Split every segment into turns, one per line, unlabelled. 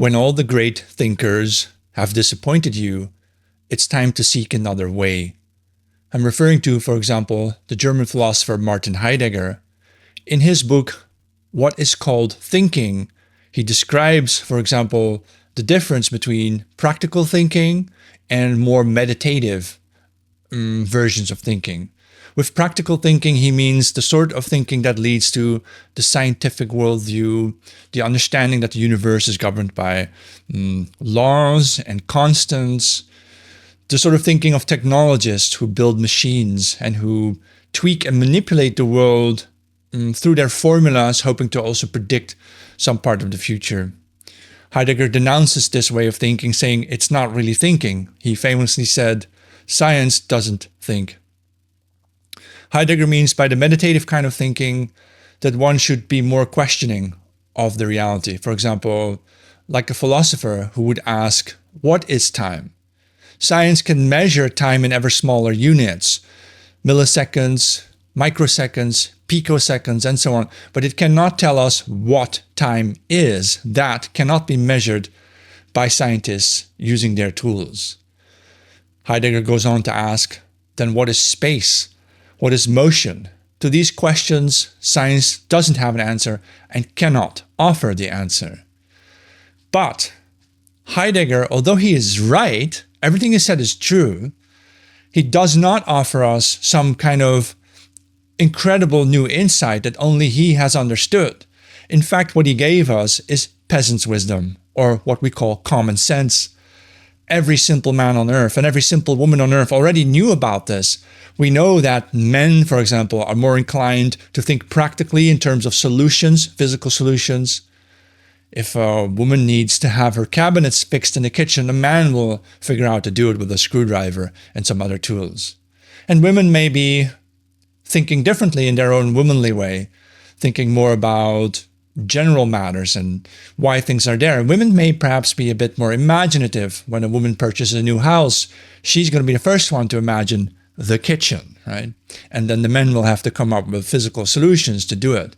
When all the great thinkers have disappointed you, it's time to seek another way. I'm referring to, for example, the German philosopher Martin Heidegger. In his book, What is Called Thinking, he describes, for example, the difference between practical thinking and more meditative versions of thinking. With practical thinking, he means the sort of thinking that leads to the scientific worldview, the understanding that the universe is governed by laws and constants, the sort of thinking of technologists who build machines and who tweak and manipulate the world through their formulas, hoping to also predict some part of the future. Heidegger denounces this way of thinking, saying it's not really thinking. He famously said, "Science doesn't think." Heidegger means by the meditative kind of thinking that one should be more questioning of the reality. For example, like a philosopher who would ask, what is time? Science can measure time in ever smaller units, milliseconds, microseconds, picoseconds, and so on, but it cannot tell us what time is. That cannot be measured by scientists using their tools. Heidegger goes on to ask, then what is space? What is motion? To these questions, science doesn't have an answer and cannot offer the answer. But Heidegger, although he is right, everything he said is true, he does not offer us some kind of incredible new insight that only he has understood. In fact, what he gave us is peasant's wisdom, or what we call common sense. Every simple man on earth and every simple woman on earth already knew about this. We know that men, for example, are more inclined to think practically in terms of solutions, physical solutions. If a woman needs to have her cabinets fixed in the kitchen, a man will figure out to do it with a screwdriver and some other tools. And women may be thinking differently in their own womanly way, thinking more about general matters and why things are there. Women may perhaps be a bit more imaginative. When a woman purchases a new house, she's going to be the first one to imagine the kitchen, right? And then the men will have to come up with physical solutions to do it.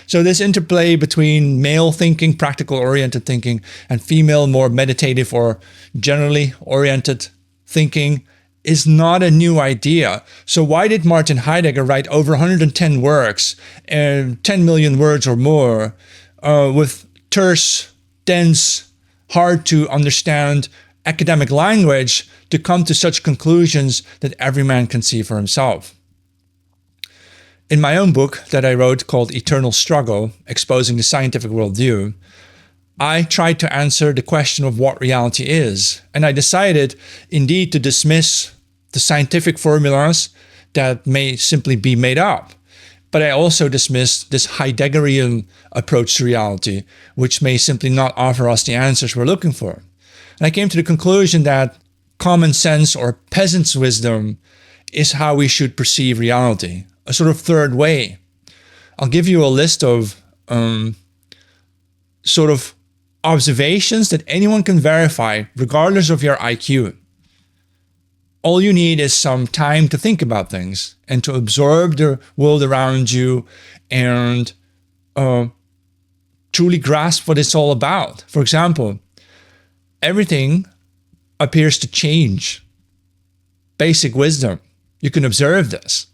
So this interplay between male thinking, practical oriented thinking, and female, more meditative or generally oriented thinking is not a new idea. So why did Martin Heidegger write over 110 works, 10 million words or more, with terse, dense, hard to understand academic language to come to such conclusions that every man can see for himself? In my own book that I wrote called Eternal Struggle, Exposing the Scientific Worldview, I tried to answer the question of what reality is. And I decided indeed to dismiss the scientific formulas that may simply be made up. But I also dismissed this Heideggerian approach to reality, which may simply not offer us the answers we're looking for. And I came to the conclusion that common sense or peasant's wisdom is how we should perceive reality, a sort of third way. I'll give you a list of sort of observations that anyone can verify, regardless of your IQ. All you need is some time to think about things and to absorb the world around you and truly grasp what it's all about. For example, everything appears to change. Basic wisdom. You can observe this.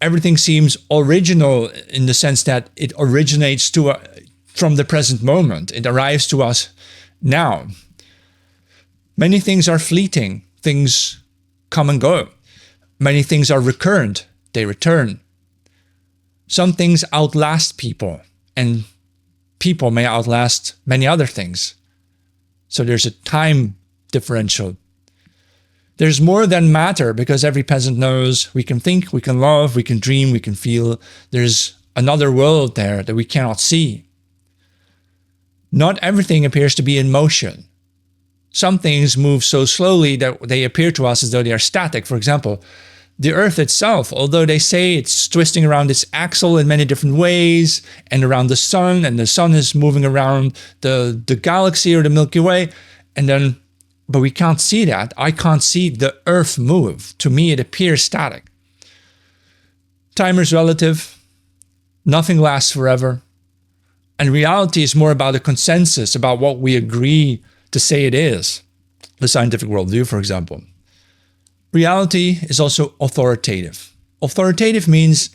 Everything seems original in the sense that it originates from the present moment. It arrives to us now. Many things are fleeting. Things come and go. Many things are recurrent. They return. Some things outlast people, and people may outlast many other things. So there's a time differential. There's more than matter, because every peasant knows we can think, we can love, we can dream, we can feel. There's another world there that we cannot see. Not everything appears to be in motion. Some things move so slowly that they appear to us as though they are static. For example, the Earth itself, although they say it's twisting around its axle in many different ways and around the sun, and the sun is moving around the galaxy or the Milky Way, but we can't see that. I can't see the Earth move. To me, it appears static. Time is relative. Nothing lasts forever. And reality is more about a consensus, about what we agree to say it is. The scientific worldview, for example. Reality is also authoritative. Authoritative means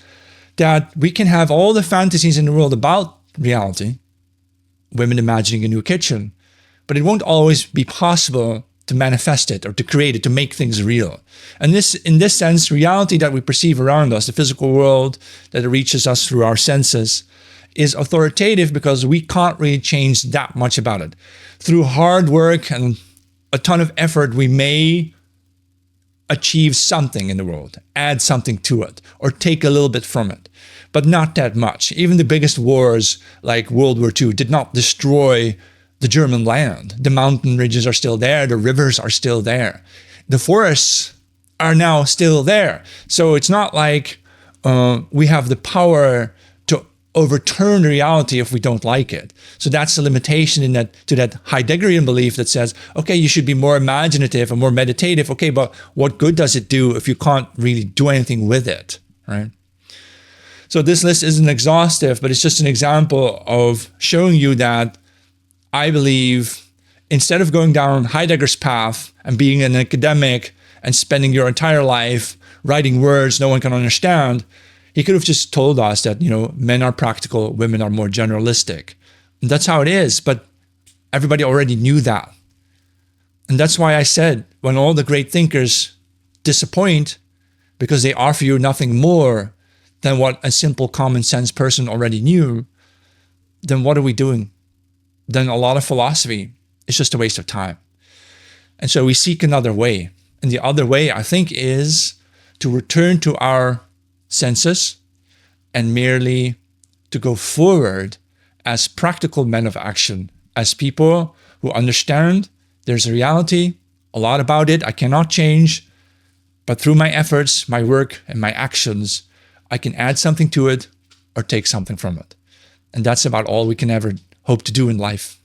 that we can have all the fantasies in the world about reality, women imagining a new kitchen, but it won't always be possible to manifest it or to create it, to make things real. And in this sense, reality that we perceive around us, the physical world that reaches us through our senses, is authoritative because we can't really change that much about it. Through hard work and a ton of effort, we may achieve something in the world, add something to it, or take a little bit from it, but not that much. Even the biggest wars like World War II did not destroy the German land. The mountain ridges are still there, the rivers are still there. The forests are now still there. So it's not like we have the power to overturn reality if we don't like it. So that's the limitation to that Heideggerian belief that says, okay, you should be more imaginative and more meditative. Okay, but what good does it do if you can't really do anything with it, right? So this list isn't exhaustive, but it's just an example of showing you that I believe instead of going down Heidegger's path and being an academic and spending your entire life writing words no one can understand, he could have just told us that, men are practical, women are more generalistic. And that's how it is, but everybody already knew that. And that's why I said, when all the great thinkers disappoint because they offer you nothing more than what a simple common sense person already knew, then what are we doing? Then a lot of philosophy is just a waste of time. And so we seek another way. And the other way, I think, is to return to our senses and merely to go forward as practical men of action, as people who understand there's a reality, a lot about it I cannot change, but through my efforts, my work, and my actions, I can add something to it or take something from it. And that's about all we can ever hope to do in life.